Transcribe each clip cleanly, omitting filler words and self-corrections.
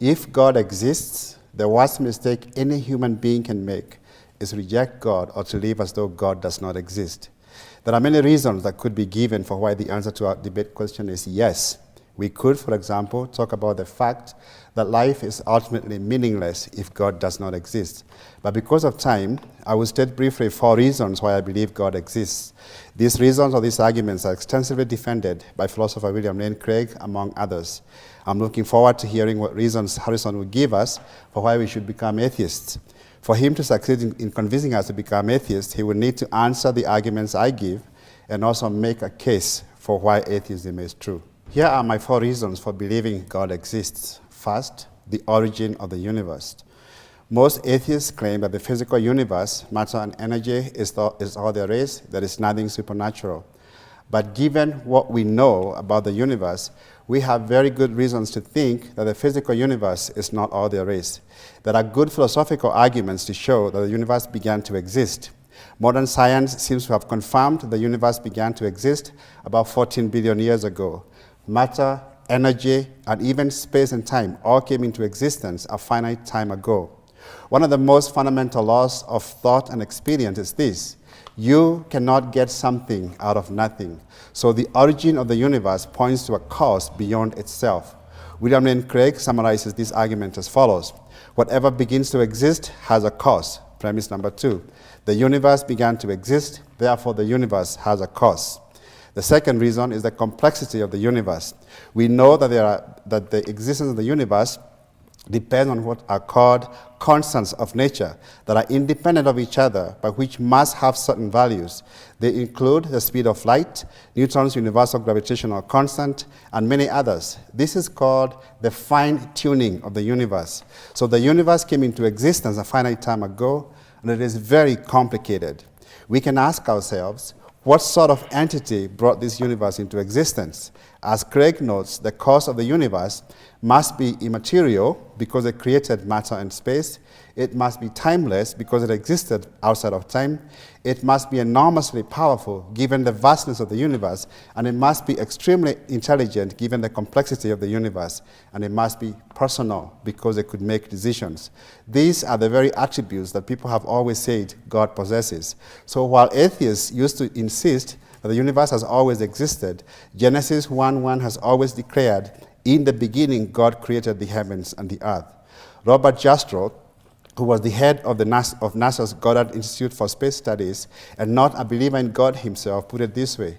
If God exists, the worst mistake any human being can make is reject God or to live as though God does not exist. There are many reasons that could be given for why the answer to our debate question is yes. We could, for example, talk about the fact that life is ultimately meaningless if God does not exist. But because of time, I will state briefly 4 reasons why I believe God exists. These reasons or these arguments are extensively defended by philosopher William Lane Craig, among others. I'm looking forward to hearing what reasons Harrison will give us for why we should become atheists. For him to succeed in convincing us to become atheists, he will need to answer the arguments I give and also make a case for why atheism is true. Here are my 4 reasons for believing God exists. First, the origin of the universe. Most atheists claim that the physical universe, matter and energy, is all there is. There is nothing supernatural. But given what we know about the universe, we have very good reasons to think that the physical universe is not all there is. There are good philosophical arguments to show that the universe began to exist. Modern science seems to have confirmed the universe began to exist about 14 billion years ago. Matter, energy, and even space and time all came into existence a finite time ago. One of the most fundamental laws of thought and experience is this: you cannot get something out of nothing. So the origin of the universe points to a cause beyond itself. William Lane Craig summarizes this argument as follows: whatever begins to exist has a cause. Premise number 2, the universe began to exist, therefore the universe has a cause. The second reason is the complexity of the universe. We know that the existence of the universe depends on what are called constants of nature that are independent of each other, but which must have certain values. They include the speed of light, Newton's universal gravitational constant, and many others. This is called the fine-tuning of the universe. So the universe came into existence a finite time ago, and it is very complicated. We can ask ourselves, what sort of entity brought this universe into existence? As Craig notes, the cause of the universe must be immaterial because it created matter and space. It must be timeless because it existed outside of time. It must be enormously powerful given the vastness of the universe. And it must be extremely intelligent given the complexity of the universe. And it must be personal because it could make decisions. These are the very attributes that people have always said God possesses. So while atheists used to insist that the universe has always existed, Genesis 1:1 has always declared, in the beginning God created the heavens and the earth. Robert Jastrow, who was the head of NASA's Goddard Institute for Space Studies and not a believer in God himself, put it this way: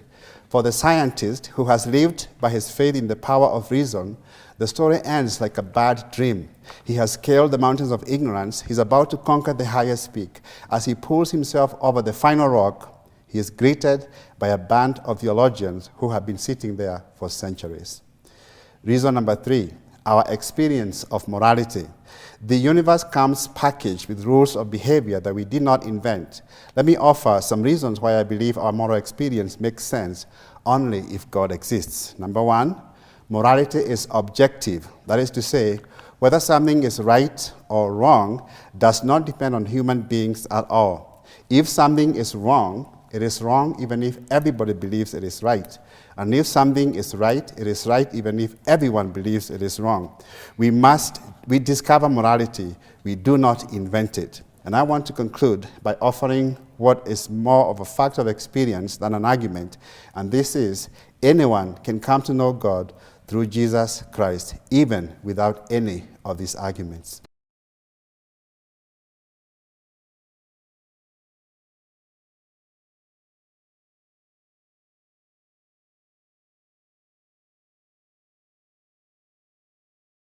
for the scientist who has lived by his faith in the power of reason, the story ends like a bad dream. He has scaled the mountains of ignorance. He's about to conquer the highest peak. As he pulls himself over the final rock, he is greeted by a band of theologians who have been sitting there for centuries. Reason number 3, our experience of morality. The universe comes packaged with rules of behavior that we did not invent. Let me offer some reasons why I believe our moral experience makes sense only if God exists. Number 1, morality is objective. That is to say, whether something is right or wrong does not depend on human beings at all. If something is wrong, it is wrong even if everybody believes it is right. And if something is right, it is right even if everyone believes it is wrong. We discover morality, we do not invent it. And I want to conclude by offering what is more of a fact of experience than an argument. And this is, anyone can come to know God through Jesus Christ, even without any of these arguments.